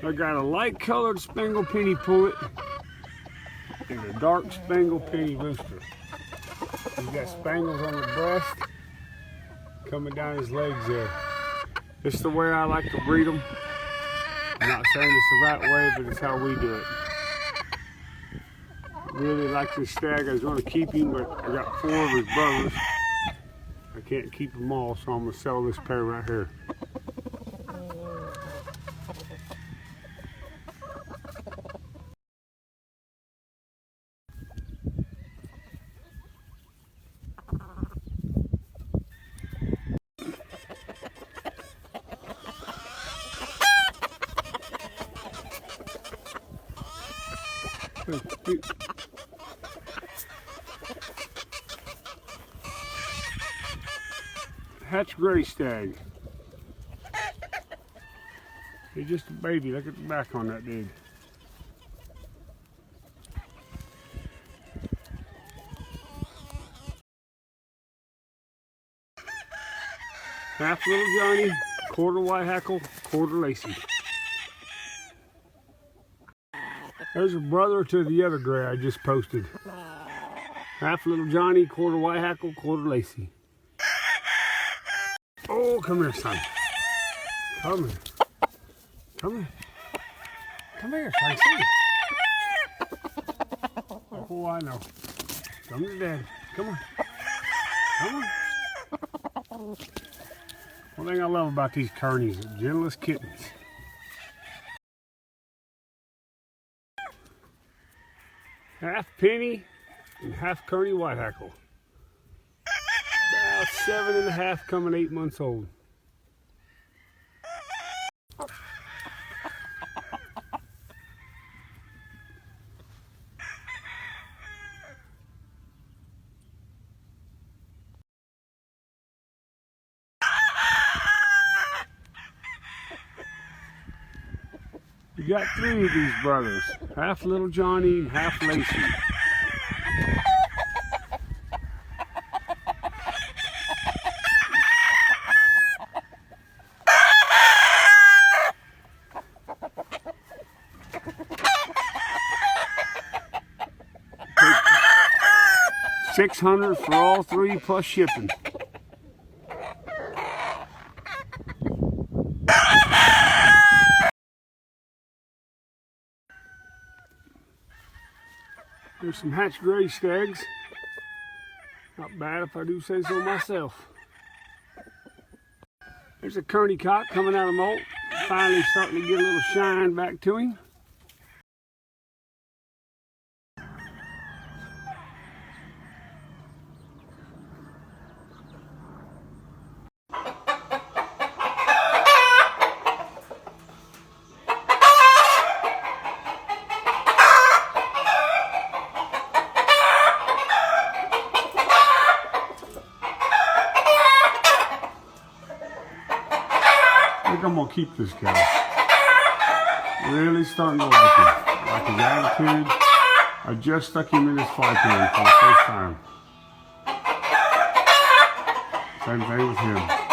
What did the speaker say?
I got a light colored spangled penny pullet and a dark spangled penny rooster. He's got spangles on the breast, coming down his legs there. This is the way I like to breed them. I'm not saying it's the right way, but it's how we do it. Really like this stag. I was going to keep him, but I got 4 of his brothers. I can't keep them all, so I'm going to sell this pair right here. Hatch gray stag. He's just a baby. Look at the back on that dude. Half little Johnny, quarter white hackle, quarter Lacey. There's a brother to the other gray I just posted. Half little Johnny, quarter white hackle, quarter Lacey. Oh, come here, son. Come here. Come here. Come here, son. Oh, I know. Come to Dad. Come on. Come on. One thing I love about these Kearnys, they're gentle as kittens. Half penny and half Kearney white hackle. About 7.5, coming 8 months old. You got 3 of these brothers, half little Johnny and half Lacey. $600 for all 3 plus shipping. There's some hatch gray stags. Not bad if I do say so myself. There's a Kearney cock coming out of molt. Finally starting to get a little shine back to him. I think I'm gonna keep this guy. Really starting to like him. Like his attitude. I just stuck him in his fly pen for the first time. Same thing with him.